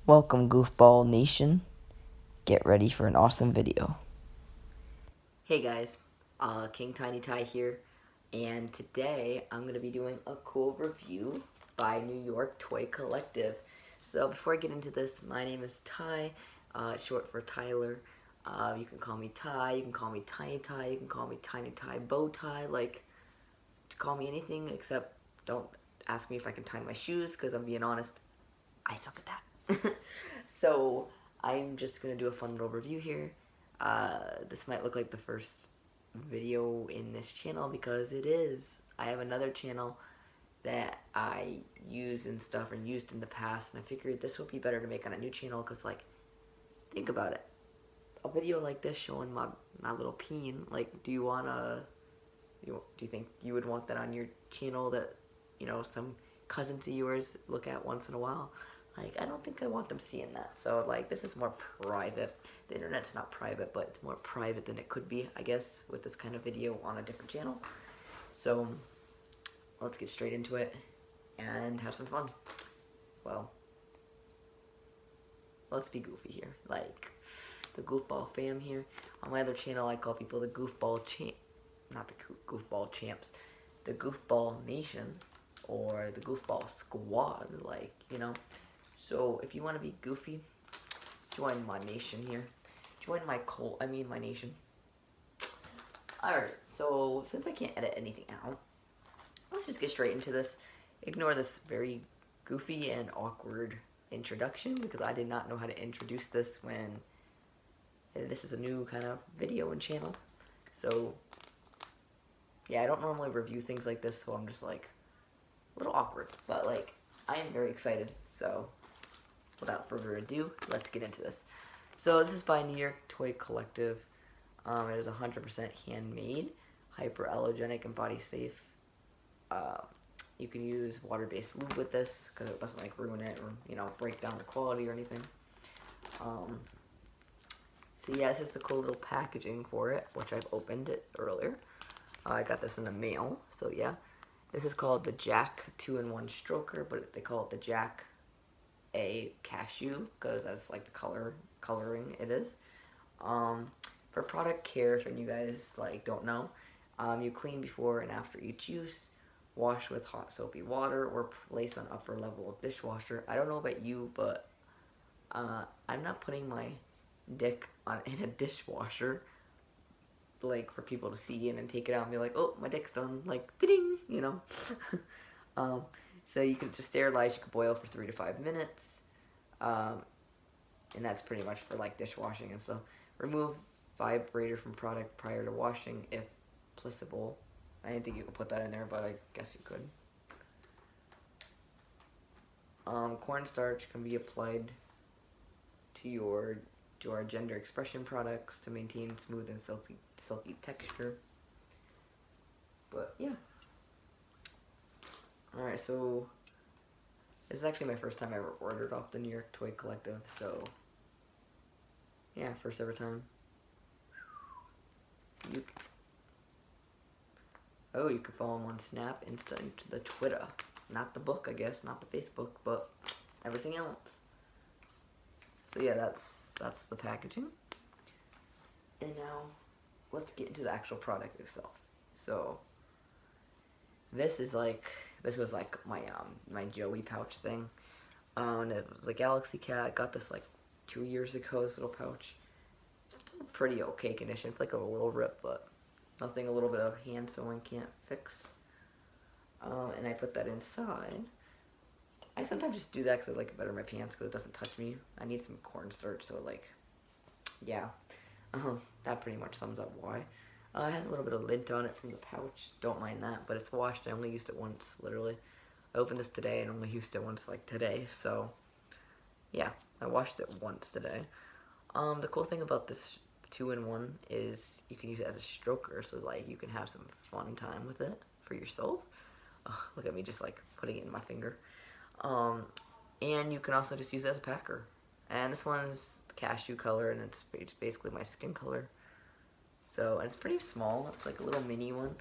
Welcome, Goofball Nation. Get ready for an awesome video. Hey guys, King Tiny Ty here, and today I'm going to be doing a cool review by New York Toy Collective. So before I get into this, my name is Ty, short for Tyler. You can call me Ty, you can call me Tiny Ty, you can call me Tiny Ty Bow Tie, like, call me anything except don't ask me if I can tie my shoes, because I'm being honest, I suck at that. So I'm just going to do a fun little review here. This might look like the first video in this channel because it is. I have another channel that I use and stuff and used in the past, and I figured this would be better to make on a new channel because, like, think about it. A video like this showing my little peen, like, do you think you would want that on your channel that, you know, some cousins of yours look at once in a while? Like, I don't think I want them seeing that. So, like, this is more private. The internet's not private, but it's more private than it could be, I guess, with this kind of video on a different channel. So, let's get straight into it and have some fun. Well, let's be goofy here. Like, the goofball fam here. On my other channel, I call people the goofball champ. Not the goofball champs. The goofball nation. Or the goofball squad. Like, you know. So, if you want to be goofy, join my nation here. Join my my nation. Alright, so since I can't edit anything out, let's just get straight into this. Ignore this very goofy and awkward introduction because I did not know how to introduce this when this is a new kind of video and channel. So, yeah, I don't normally review things like this, so I'm just like a little awkward. But, like, I am very excited, so without further ado, let's get into this. So this is by New York Toy Collective. It is 100% handmade, hyperallergenic, and body safe. You can use water-based lube with this because it doesn't like ruin it or, you know, break down the quality or anything. So yeah, this is the cool little packaging for it, which I've opened it earlier. I got this in the mail, so yeah. This is called the Jack 2-in-1 Stroker, but they call it the Jack A Cashew because that's like the coloring it is. For product care, if you guys like don't know, you clean before and after each use, wash with hot soapy water, or place on upper level of dishwasher. I don't know about you, but I'm not putting my dick in a dishwasher, like for people to see and then take it out and be like, oh, my dick's done, like, ding, you know. So you can just sterilize. You can boil for 3 to 5 minutes. And that's pretty much for like dishwashing and stuff. Remove vibrator from product prior to washing if applicable. I didn't think you could put that in there, but I guess you could. Cornstarch can be applied to our gender expression products to maintain smooth and silky texture. But yeah. Alright, so this is actually my first time I ever ordered off the New York Toy Collective, so yeah, first ever time. You can follow them on Snap, Insta, and the Twitter. Not the book, I guess, not the Facebook, but everything else. So yeah, that's the packaging. And now, let's get into the actual product itself. So, this was like my Joey pouch thing. And it was a Galaxy Cat. I got this like 2 years ago, this little pouch. It's in pretty okay condition. It's like a little rip, but nothing a little bit of hand sewing can't fix. And I put that inside. I sometimes just do that because I like it better in my pants because it doesn't touch me. I need some cornstarch, so like, yeah. That pretty much sums up why. It has a little bit of lint on it from the pouch. Don't mind that, but it's washed. I only used it once, literally. I opened this today and only used it once, like, today, so yeah, I washed it once today. The cool thing about this 2-in-1 is you can use it as a stroker, so like you can have some fun time with it for yourself. Look at me just like putting it in my finger. And you can also just use it as a packer. And this one's cashew color, and it's basically my skin color. So, and it's pretty small. It's like a little mini one.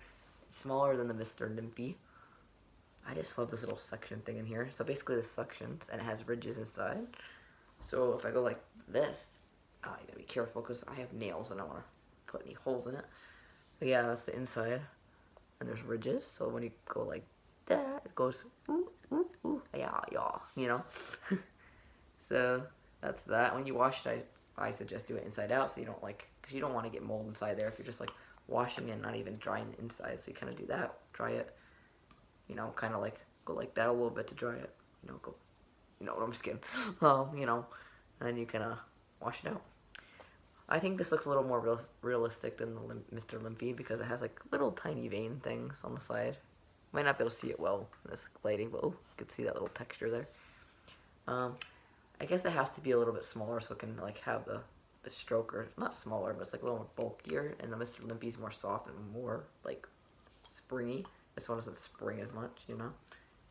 It's smaller than the Mr. Limpy. I just love this little suction thing in here. So basically this suctions, and it has ridges inside. So if I go like this, you gotta be careful because I have nails and I don't want to put any holes in it. But yeah, that's the inside. And there's ridges, so when you go like that, it goes ooh, ooh, ooh, yeah, yeah, you know? So that's that. When you wash it, I suggest do it inside out so you don't like, because you don't want to get mold inside there if you're just like washing it, not even drying the inside. So you kind of do that, dry it, you know, kind of like go like that a little bit to dry it, you know, go, you know what I'm just kidding. You know, and then you kind of wash it out. I think this looks a little more realistic than the Mr. Limpy because it has like little tiny vein things on the side. Might not be able to see it well in this lighting, but oh, you can see that little texture there. I guess it has to be a little bit smaller so it can like have the stroker, not smaller, but it's like a little more bulkier, and the Mr. Limpy's more soft and more like springy. This one doesn't spring as much, you know?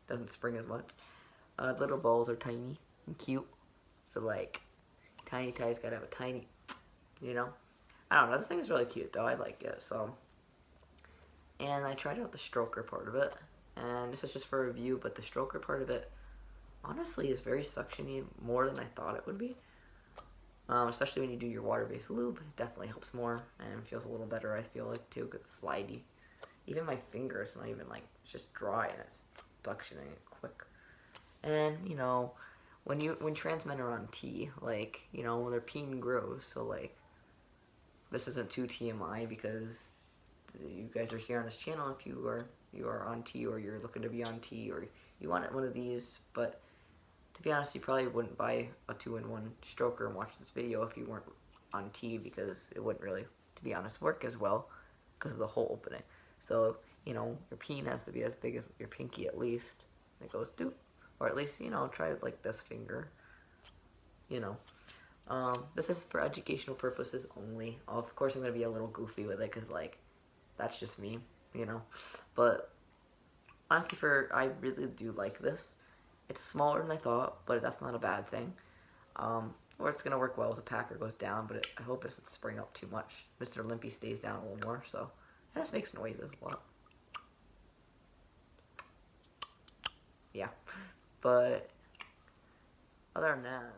Doesn't spring as much. Little balls are tiny and cute, so like tiny ties gotta have a tiny, you know? I don't know, this thing is really cute though, I like it, so. And I tried out the stroker part of it, and this is just for review, but the stroker part of it honestly is very suctiony, more than I thought it would be. Especially when you do your water-based lube, it definitely helps more, and feels a little better, I feel like, too, because it's slidey. Even my finger, it's not even like, it's just dry, and it's suctioning it quick. And, you know, when trans men are on T, like, you know, their peen grows, so like, this isn't too TMI because you guys are here on this channel if you are on T, or you're looking to be on T, or you want one of these, but to be honest, you probably wouldn't buy a 2-in-1 stroker and watch this video if you weren't on T, because it wouldn't really, to be honest, work as well because of the hole opening. So, you know, your peen has to be as big as your pinky at least. And it goes, doop. Or at least, you know, try it like this finger. You know. This is for educational purposes only. Of course, I'm going to be a little goofy with it because, like, that's just me, you know. But honestly, I really do like this. It's smaller than I thought, but that's not a bad thing. Or it's going to work well as the packer goes down, but I hope it doesn't spring up too much. Mr. Limpy stays down a little more, so it just makes noises a lot. Yeah. But other than that,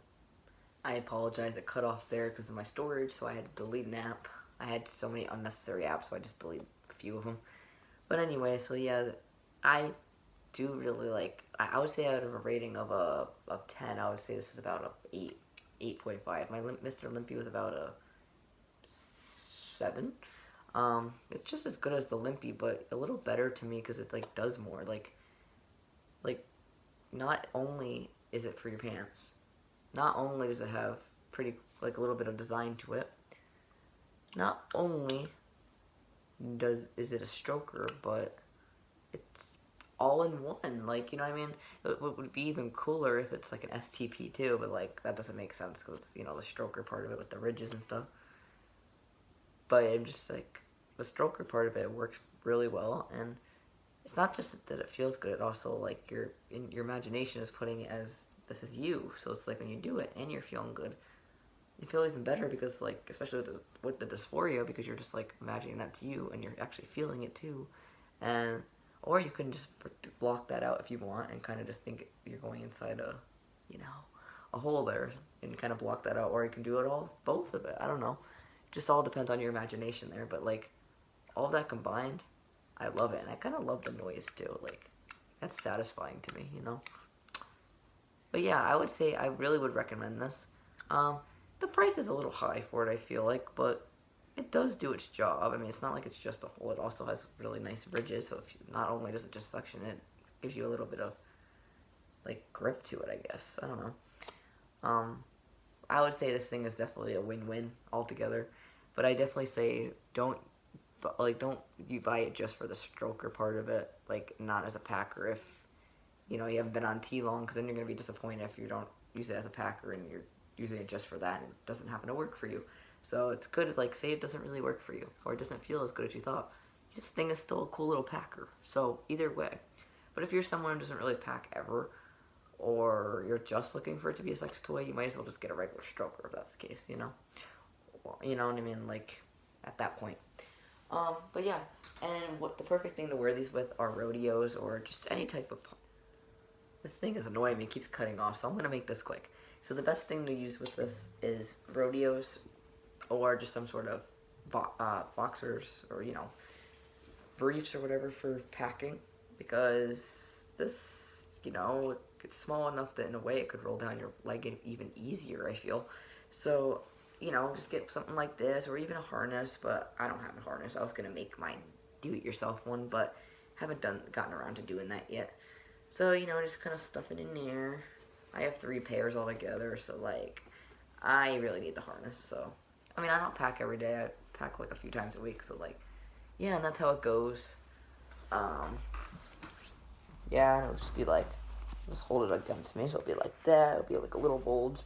I apologize. It cut off there because of my storage, so I had to delete an app. I had so many unnecessary apps, so I just deleted a few of them. But anyway, so yeah, I do really like, I would say out of a rating of 10, I would say this is about a 8.5. My Mr. Limpy was about a 7. It's just as good as the Limpy, but a little better to me because it like does more. Like not only is it for your pants, not only does it have pretty like a little bit of design to it, not only is it a stroker, but it's all in one. Like, you know what I mean? It would be even cooler if it's like an STP too, but like that doesn't make sense because it's, you know, the stroker part of it with the ridges and stuff. But I'm just like, the stroker part of it works really well, and it's not just that it feels good, it also like your imagination is putting it as this is you. So it's like when you do it and you're feeling good, you feel even better because like, especially with the dysphoria, because you're just like imagining that to you and you're actually feeling it too. And or you can just block that out if you want and kind of just think you're going inside a, you know, a hole there and kind of block that out, or you can do it all, both of it. I don't know. Just all depends on your imagination there, but like all of that combined, I love it, and I kind of love the noise too. Like, that's satisfying to me, you know. But yeah, I would say I really would recommend this. The price is a little high for it, I feel like, but it does do its job. I mean, it's not like it's just a hole. It also has really nice ridges, so if not only does it just suction, it gives you a little bit of like grip to it, I guess. I don't know. I would say this thing is definitely a win-win altogether, but I definitely say don't you buy it just for the stroker part of it, like not as a packer if, you know, you haven't been on T long, because then you're going to be disappointed if you don't use it as a packer and you're using it just for that and it doesn't happen to work for you. So it's good, like, say it doesn't really work for you, or it doesn't feel as good as you thought. This thing is still a cool little packer, so either way. But if you're someone who doesn't really pack ever, or you're just looking for it to be a sex toy, you might as well just get a regular stroker if that's the case, you know? You know what I mean? Like, at that point. But yeah, and what the perfect thing to wear these with are rodeos or just any type of This thing is annoying me. It keeps cutting off, so I'm going to make this quick. So the best thing to use with this is rodeos or just some sort of boxers or, you know, briefs or whatever for packing. Because this, you know, it's small enough that in a way it could roll down your leg even easier, I feel. So, you know, just get something like this or even a harness, but I don't have a harness. I was going to make my do-it-yourself one, but haven't gotten around to doing that yet. So, you know, just kind of stuff it in there. I have 3 pairs altogether, so, like, I really need the harness, so. I mean, I don't pack every day. I pack, like, a few times a week, so, like, yeah, and that's how it goes. Yeah, and it'll just be, like, just hold it against me, so it'll be like that. It'll be, like, a little bulge.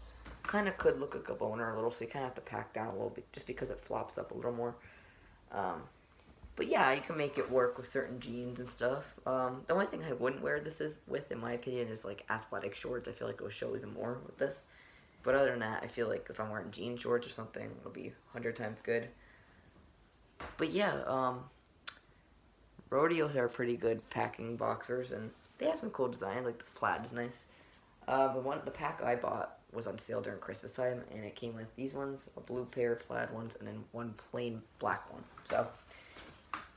Kind of could look like a boner a little, so you kind of have to pack down a little bit, just because it flops up a little more. But yeah, you can make it work with certain jeans and stuff. The only thing I wouldn't wear this with, in my opinion, is like athletic shorts. I feel like it will show even more with this. But other than that, I feel like if I'm wearing jean shorts or something, it'll be 100 times good. But yeah, rodeos are pretty good packing boxers, and they have some cool designs. Like this plaid is nice. The pack I bought was on sale during Christmas time, and it came with these ones, a blue pair of plaid ones, and then one plain black one. So.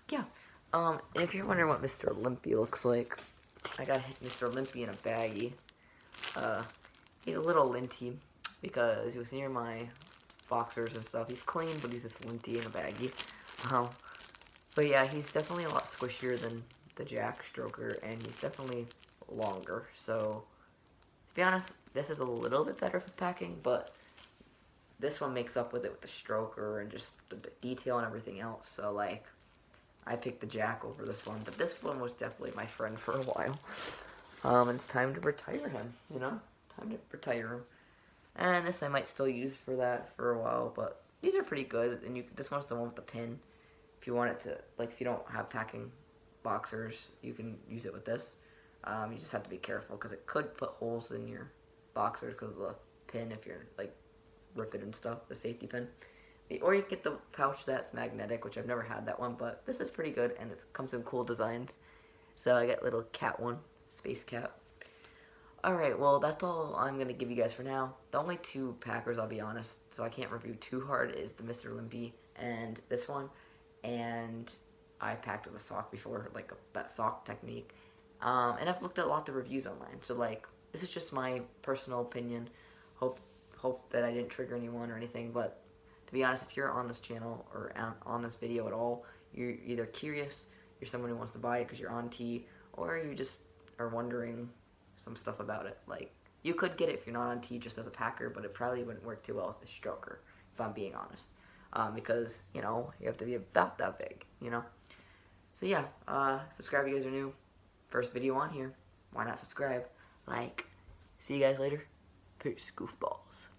Yeah, and if you're wondering what Mr. Olympia looks like, I got Mr. Olympia in a baggie. He's a little linty because he was near my boxers and stuff. He's clean, but he's just linty in a baggie. But yeah, he's definitely a lot squishier than the Jack Stroker, and he's definitely longer. So, to be honest, this is a little bit better for packing, but this one makes up with it with the Stroker and just the detail and everything else. So, like, I picked the Jack over this one, but this one was definitely my friend for a while. And it's time to retire him, you know? Time to retire him. And this I might still use for that for a while, but these are pretty good. And this one's the one with the pin. If you want it to, like, if you don't have packing boxers, you can use it with this. You just have to be careful because it could put holes in your boxers because of the pin if you're, like, rip it and stuff, the safety pin. Or you can get the pouch that's magnetic, which I've never had that one, but this is pretty good, and it comes in cool designs. So I got little cat one, space cat. Alright, well, that's all I'm going to give you guys for now. The only 2 packers, I'll be honest, so I can't review too hard, is the Mr. Limpy and this one. And I packed with a sock before, like that sock technique. And I've looked at lots of reviews online, so, like, this is just my personal opinion. Hope that I didn't trigger anyone or anything, but to be honest, if you're on this channel or on this video at all, you're either curious, you're someone who wants to buy it because you're on T, or you just are wondering some stuff about it. Like, you could get it if you're not on T just as a packer, but it probably wouldn't work too well as a stroker, if I'm being honest. Because, you know, you have to be about that big, you know? So yeah, subscribe if you guys are new. First video on here. Why not subscribe? Like, see you guys later. Peace, goofballs.